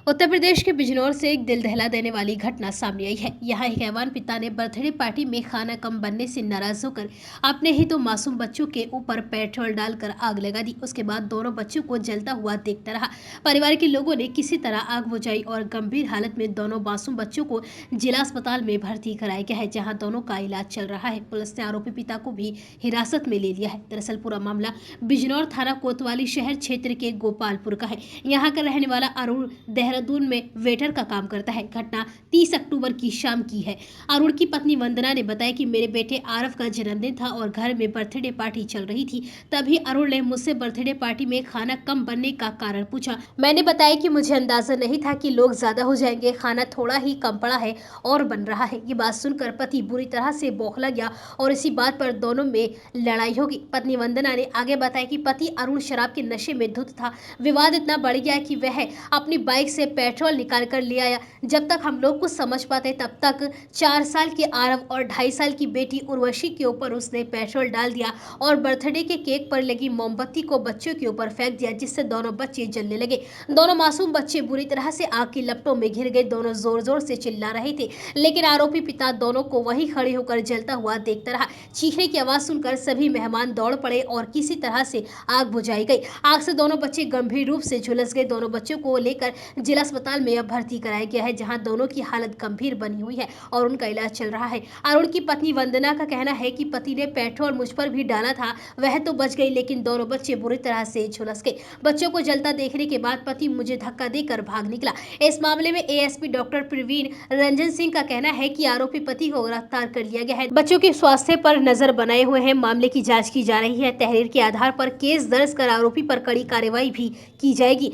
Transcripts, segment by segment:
उत्तर प्रदेश के बिजनौर से एक दिल दहला देने वाली घटना सामने आई है। यहाँ एक हैवान पिता ने बर्थडे पार्टी में खाना कम बनने से नाराज होकर अपने ही दो मासूम बच्चों के ऊपर पेट्रोल डालकर आग लगा दी। उसके बाद दोनों बच्चों को जलता हुआ देखता रहा। परिवार के लोगों ने किसी तरह आग बुझाई और गंभीर हालत में दोनों मासूम बच्चों को जिला अस्पताल में भर्ती कराया गया है, जहाँ दोनों का इलाज चल रहा है। पुलिस ने आरोपी पिता को भी हिरासत में ले लिया है। दरअसल पूरा मामला बिजनौर थाना कोतवाली शहर क्षेत्र के गोपालपुर का है। यहाँ का रहने वाला अरुण देहरादून में वेटर का काम करता है। घटना 30 अक्टूबर की शाम की है। अरुण की पत्नी वंदना ने बताया कि मेरे बेटे आरव का जन्मदिन था और घर में बर्थडे पार्टी चल रही थी। तभी अरुण ने मुझसे बर्थडे पार्टी में खाना कम बनने का कारण पूछा। मैंने बताया कि मुझे अंदाजा नहीं था कि लोग ज्यादा हो जाएंगे, खाना थोड़ा ही कम पड़ा है और बन रहा है। ये बात सुनकर पति बुरी तरह से बौखला गया और इसी बात पर दोनों में लड़ाई होगी। पत्नी वंदना ने आगे बताया कि पति अरुण शराब के नशे में धुत था। विवाद इतना बढ़ गया कि वह अपनी बाइक से पेट्रोल निकाल कर ले आया। जब तक हम लोग कुछ समझ पाते तब तक 4 साल के आरव और 2.5 साल की बेटी उर्वशी के ऊपर उसने पेट्रोल डाल दिया और बर्थडे के केक पर लगी मोमबत्ती को बच्चों के ऊपर फेंक दिया, जिससे दोनों बच्चे जलने लगे। दोनों मासूम बच्चे बुरी तरह से आग की लपटों में घिर गए। दोनों जोर जोर से चिल्ला रहे थे, लेकिन आरोपी पिता दोनों को वहीं खड़े होकर जलता हुआ देखता रहा। चीखने की आवाज सुनकर सभी मेहमान दौड़ पड़े और किसी तरह से आग बुझाई गई। आग से दोनों बच्चे गंभीर रूप से झुलस गए। दोनों बच्चों को लेकर जिला अस्पताल में अब भर्ती कराया गया है, जहां दोनों की हालत गंभीर बनी हुई है और उनका इलाज चल रहा है। अरुण की पत्नी वंदना का कहना है कि पति ने पेट्रोल मुझ पर भी डाला था, वह तो बच गई, लेकिन दोनों बच्चे बुरी तरह से झुलस गए। बच्चों को जलता देखने के बाद पति मुझे धक्का देकर भाग निकला। इस मामले में एएसपी डॉक्टर प्रवीण रंजन सिंह का कहना है कि आरोपी पति को गिरफ्तार कर लिया गया है। बच्चों के स्वास्थ्य पर नजर बनाए हुए हैं। मामले की जाँच की जा रही है। तहरीर के आधार पर केस दर्ज कर आरोपी पर कड़ी कार्रवाई भी की जाएगी।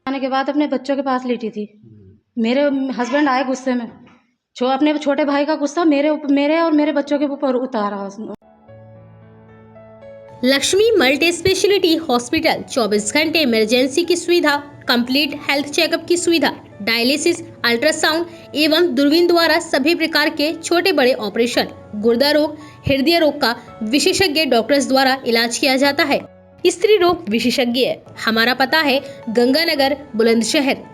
आने के बाद अपने बच्चों के पास लेटी थी। मेरे हस्बैंड आए गुस्से में, अपने छोटे भाई का गुस्सा मेरे और मेरे बच्चों के ऊपर उतारा उसने। लक्ष्मी मल्टी स्पेशलिटी हॉस्पिटल 24 घंटे इमरजेंसी की सुविधा, कंप्लीट हेल्थ चेकअप की सुविधा, डायलिसिस, अल्ट्रासाउंड एवं दूरबीन द्वारा सभी प्रकार के छोटे बड़े ऑपरेशन, गुर्दा रोग, हृदय रोग का विशेषज्ञ डॉक्टर्स द्वारा इलाज किया जाता है। स्त्री रोग विशेषज्ञ। हमारा पता है गंगानगर, बुलंदशहर।